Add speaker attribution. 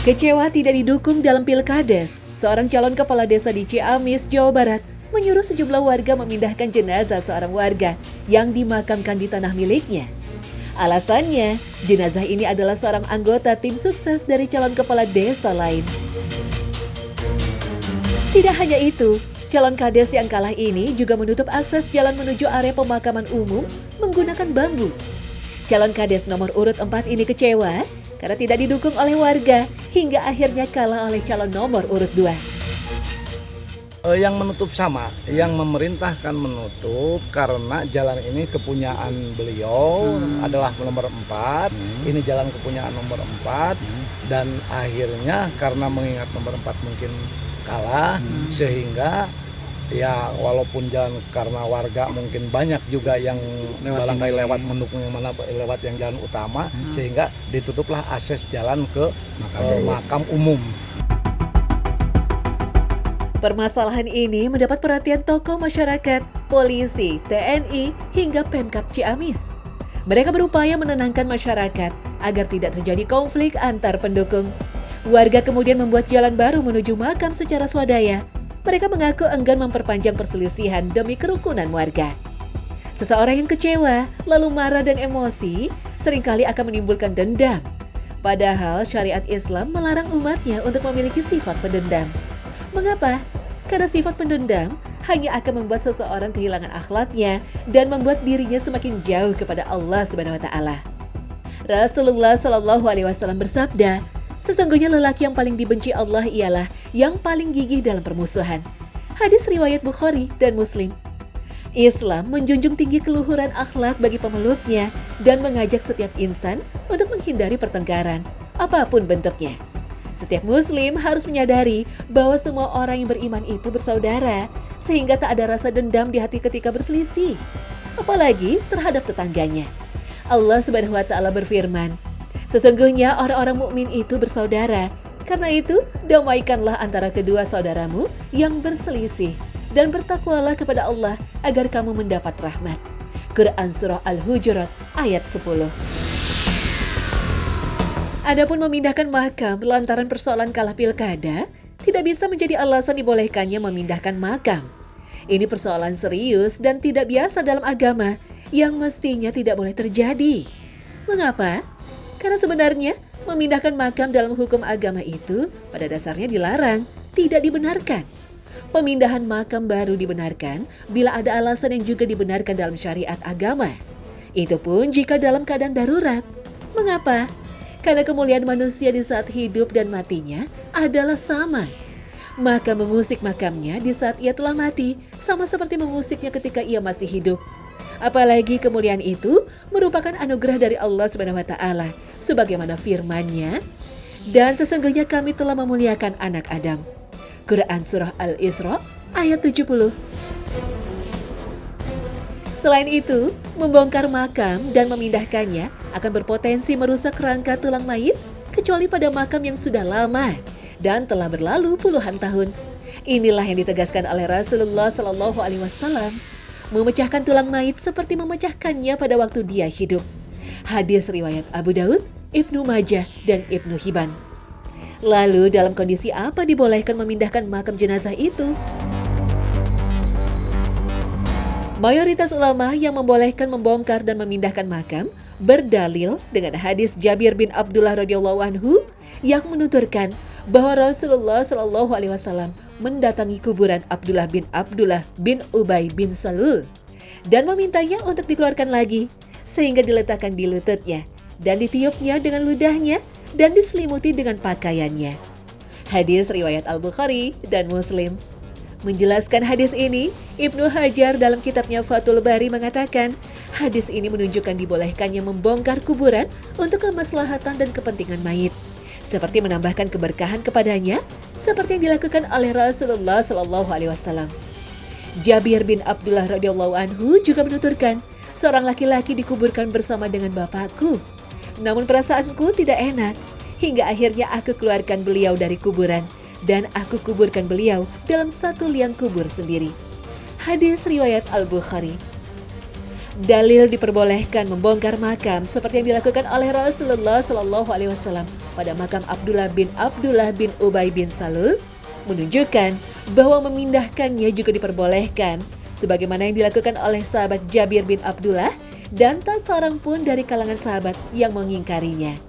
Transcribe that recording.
Speaker 1: Kecewa tidak didukung dalam Pilkades, seorang calon kepala desa di Ciamis, Jawa Barat menyuruh sejumlah warga memindahkan jenazah seorang warga yang dimakamkan di tanah miliknya. Alasannya, jenazah ini adalah seorang anggota tim sukses dari calon kepala desa lain. Tidak hanya itu, calon kades yang kalah ini juga menutup akses jalan menuju area pemakaman umum menggunakan bambu. Calon kades nomor urut 4 ini kecewa karena tidak didukung oleh warga hingga akhirnya kalah oleh calon nomor urut 2.
Speaker 2: Yang menutup sama, yang memerintahkan menutup karena jalan ini kepunyaan beliau adalah nomor 4, ini jalan kepunyaan nomor 4, dan akhirnya karena mengingat nomor 4 mungkin kalah, sehingga ya walaupun jalan karena warga mungkin banyak juga yang barangkali lewat mendukung yang mana lewat yang jalan utama, sehingga ditutuplah akses jalan ke makam umum.
Speaker 1: Permasalahan ini mendapat perhatian tokoh masyarakat, polisi, TNI, hingga Pemkab Ciamis. Mereka berupaya menenangkan masyarakat agar tidak terjadi konflik antar pendukung. Warga kemudian membuat jalan baru menuju makam secara swadaya. Mereka mengaku enggan memperpanjang perselisihan demi kerukunan warga. Seseorang yang kecewa, lalu marah dan emosi, seringkali akan menimbulkan dendam. Padahal syariat Islam melarang umatnya untuk memiliki sifat pendendam. Mengapa? Karena sifat pendendam hanya akan membuat seseorang kehilangan akhlaknya dan membuat dirinya semakin jauh kepada Allah Subhanahu wa taala. Rasulullah Shallallahu alaihi wasallam bersabda, "Sesungguhnya lelaki yang paling dibenci Allah ialah yang paling gigih dalam permusuhan." Hadis riwayat Bukhari dan Muslim. Islam menjunjung tinggi keluhuran akhlak bagi pemeluknya dan mengajak setiap insan untuk menghindari pertengkaran, apapun bentuknya. Setiap muslim harus menyadari bahwa semua orang yang beriman itu bersaudara, sehingga tak ada rasa dendam di hati ketika berselisih, apalagi terhadap tetangganya. Allah Subhanahu wa taala berfirman, "Sesungguhnya orang-orang mukmin itu bersaudara. Karena itu, damaikanlah antara kedua saudaramu yang berselisih dan bertakwalah kepada Allah agar kamu mendapat rahmat." Quran Surah Al-Hujurat ayat 10. Adapun memindahkan makam lantaran persoalan kalah pilkada tidak bisa menjadi alasan dibolehkannya memindahkan makam. Ini persoalan serius dan tidak biasa dalam agama yang mestinya tidak boleh terjadi. Mengapa? Karena sebenarnya memindahkan makam dalam hukum agama itu pada dasarnya dilarang, tidak dibenarkan. Pemindahan makam baru dibenarkan bila ada alasan yang juga dibenarkan dalam syariat agama. Itu pun jika dalam keadaan darurat. Mengapa? Karena kemuliaan manusia di saat hidup dan matinya adalah sama. Maka mengusik makamnya di saat ia telah mati sama seperti mengusiknya ketika ia masih hidup. Apalagi kemuliaan itu merupakan anugerah dari Allah Subhanahu wa taala, sebagaimana firman-Nya, "Dan sesungguhnya kami telah memuliakan anak Adam." Quran Surah Al-Isra ayat 70. Selain itu, membongkar makam dan memindahkannya akan berpotensi merusak rangka tulang mayit, kecuali pada makam yang sudah lama dan telah berlalu puluhan tahun. Inilah yang ditegaskan oleh Rasulullah Shallallahu alaihi wasallam. Memecahkan tulang mayit seperti memecahkannya pada waktu dia hidup. Hadis riwayat Abu Daud, Ibnu Majah, dan Ibnu Hibban. Lalu dalam kondisi apa dibolehkan memindahkan makam jenazah itu? Mayoritas ulama yang membolehkan membongkar dan memindahkan makam berdalil dengan hadis Jabir bin Abdullah radhiyallahu anhu yang menuturkan bahwa Rasulullah Shallallahu alaihi wasallam mendatangi kuburan Abdullah bin Ubay bin Salul dan memintanya untuk dikeluarkan lagi, sehingga diletakkan di lututnya dan ditiupnya dengan ludahnya dan diselimuti dengan pakaiannya. Hadis riwayat Al-Bukhari dan Muslim. Menjelaskan hadis ini, Ibnu Hajar dalam kitabnya Fathul Bari mengatakan, hadis ini menunjukkan dibolehkannya membongkar kuburan untuk kemaslahatan dan kepentingan mayit, seperti menambahkan keberkahan kepadanya, seperti yang dilakukan oleh Rasulullah Shallallahu alaihi wasallam. Jabir bin Abdullah radhiyallahu anhu juga menuturkan, seorang laki-laki dikuburkan bersama dengan bapakku. Namun perasaanku tidak enak, hingga akhirnya aku keluarkan beliau dari kuburan, dan aku kuburkan beliau dalam satu liang kubur sendiri. Hadis riwayat Al-Bukhari. Dalil diperbolehkan membongkar makam seperti yang dilakukan oleh Rasulullah Shallallahu alaihi wasallam pada makam Abdullah bin Ubay bin Salul menunjukkan bahwa memindahkannya juga diperbolehkan, sebagaimana yang dilakukan oleh sahabat Jabir bin Abdullah dan tak seorang pun dari kalangan sahabat yang mengingkarinya.